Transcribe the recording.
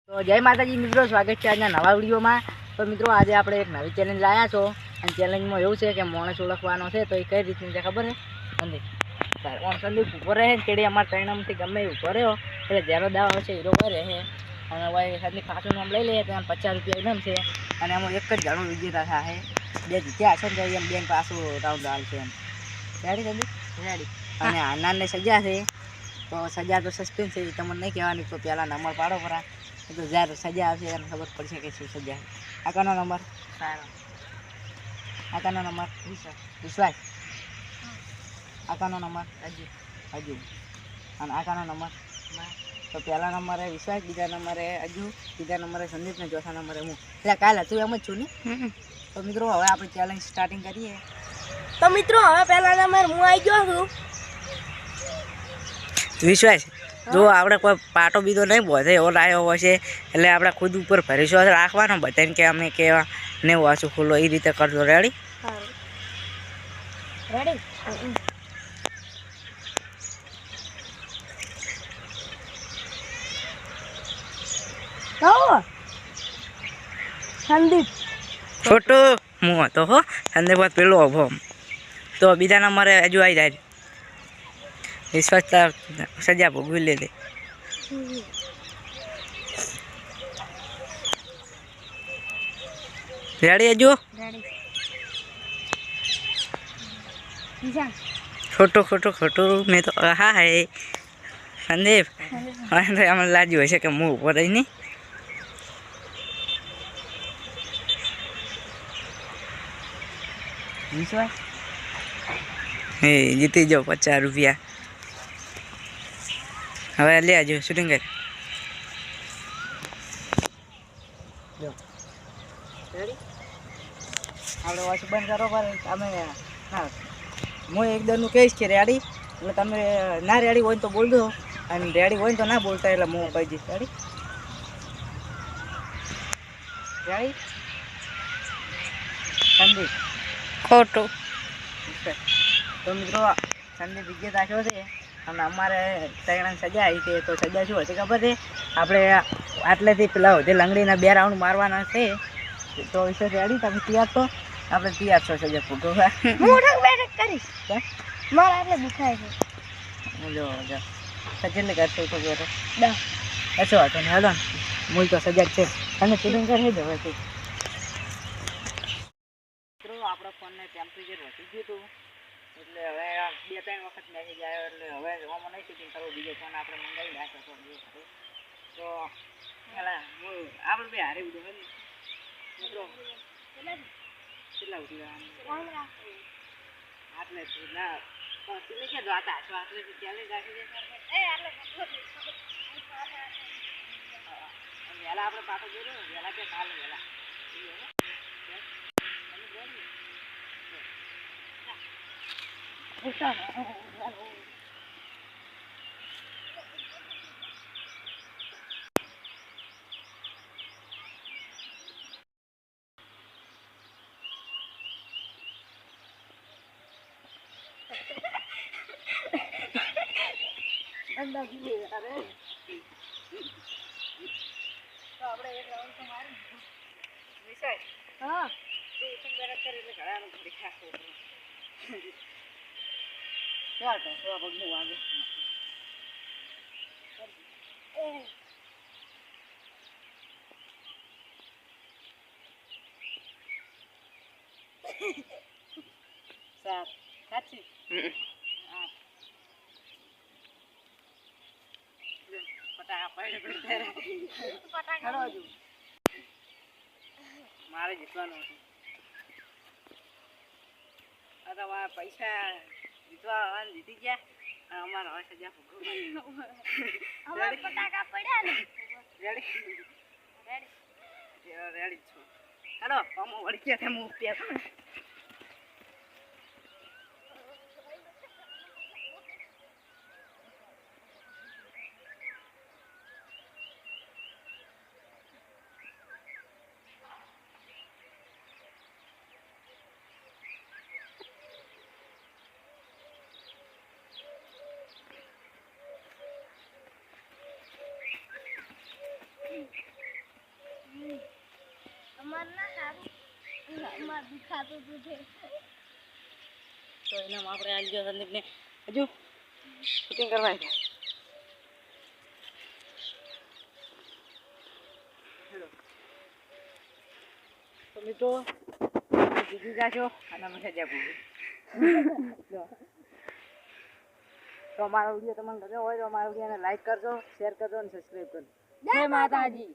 તો જય માતાજી મિત્રો, સ્વાગત છે આજના નવા વિડીયોમાં। તો મિત્રો આજે આપણે એક નવી ચેલેન્જ લાવ્યા છો અને ચેલેન્જમાં એવું છે કે માણસ ઓળખવાનો છે। તો એ કઈ રીતની છે ખબર છે? સંદીપ સંદીપ ઊભો રહે ને કેડી અમારા ત્રણમાંથી ગમે એ ઊભો રહ્યો એટલે જેનો દાવ આવશે હીરો કરે છે। અને ભાઈ સંદીપ પાછું નામ લઈ લઈએ તો 50 રૂપિયા ઇનામ છે અને એમાં એક જ જણો વિજેતા થાય। બે જીત્યા હશે ને તો એમ બેન પાછું રાઉન્ડ આવશે એમ। રેડી સંદીપ? રેડી। અને આનાને સજા છે તો સજા તો સસ્પેન્સ છે, તમને નહીં કહેવાની। તો પહેલાં નંબર પાડો પરા, તો જ્યારે સજા આવશે એને ખબર પડશે કે શું સજા છે। આકાનો નંબર સારો, આકાનો નંબર વિશ્વાસ, આકાનો નંબર અજુ અને આકાનો નંબર તો પહેલા નંબરે વિશ્વાસ, બીજા નંબરે અજુ, ત્રીજા નંબરે સંદીપ ને ચોથા નંબરે હું। એટલે કાલે હતું એમ જ છું ને। તો મિત્રો હવે આપણે ચેલેન્જ સ્ટાર્ટિંગ કરીએ। તો મિત્રો હવે પહેલા નંબર હું આવી ગયો છું। વિશ્વાસ જો આપણે કોઈ પાટો બીજો નહીં બોધે એવો લાવ્યો હોય છે એટલે આપણે ખુદ ઉપર ભરીશું રાખવાનો બધાને કે અમે કેવા ને વાંચું ખુલ્લો એ રીતે કરજો। રેડી? રેડી? સંદીપ છોટો હું હતો હો, સંદીપ પેલો અભો। તો બીજા નંબરે હજુ આવી જાય વિશ્વાસ, સજા ભોગવી લે દે। રેડી હજુ? ખોટું ખોટું ખોટું મેં તો હા હે સંદીપ અમને લાગ્યું હશે કે હું ઊભો રહી નહીં। વિશ્વાસ હે જીતી જાઓ 50 રૂપિયા। હવે લે આવજો શૂટિંગ કરી। આપણે વોચ બંધ કરો પર તમે હા હું એકદમનું કહીશ કે રેડી, એટલે તમે ના રેડી હોય તો બોલ દો અને રેડી હોય તો ના બોલતા એટલે હું કહી દઈશ। રેડી? રેડી? સંદીપ ખોટું। તો મિત્રો સંદીપ વિજય રાખ્યો છે અને અમારે ત્રણ સજા આવી છે। તો સજા શું હતી ખબર છે? આપણે આટલેથી પેલા જે લંગડીના 2 રાઉન્ડ મારવાના છે। તો વિશે રેડી? તમે તૈયાર છો? આપણે તૈયાર છો સજા ફૂટો કરીશ મારા એટલે દુખાય છે। જો સચિન કરશે તો જોડે 10 અચ્છા વાતો ને હાલો મૂળ તો સજા છે અને શૂટિંગ કરે જ હવે તો મિત્રો આપણા ફોનને ટેમ્પરેચર વધી ગયું હતું એટલે હવે 2-3 વખત મેસેજ આવ્યો એટલે હવે જોવામાં નહીં શૂટિંગ કરવું। બીજો ફોન આપણે મંગાવી નાખ્યો તો તો પેલા આપણે બે હારે ઉડો મિત્રો કેટલા ઉડ્યા આટલે ના તમે ક્યાં જોતા છો? આટલે ચેલેન્જ રાખી દે વહેલા આપણે પાછો જોયું વહેલા કે કાલે વહેલા તો આપણે એક રાઉન્ડ તો મારી વિષય હા તો સુંદર કરી એટલે ઘણાનું ઘડી ખાખો ચાલ તો પગનું વાગે સાત સાચી પટાકા પડે મારે જીતવાનું હતું। આ તો મારા પૈસા જીતવા જીતી ગયા અને અમારા હવે સજા પટાકા પડ્યા ને રેડી રેડી છું। હાલો અમો વળી ગયા હું પ્યા મન ના સારું માર દુખાતું તું છે તો એનામાં આપણે આવી ગયો સંદીપને હજુ શૂટિંગ કરવા છે. તો મિત્રો જીજી જાશો અને અમે સજા પૂરું. તો અમારો વિડીયો તમને ગમ્યો હોય તો અમારા વિડીયોને લાઈક કરજો, શેર કરજો અને સબસ્ક્રાઈબ કરજો. જય માતાજી.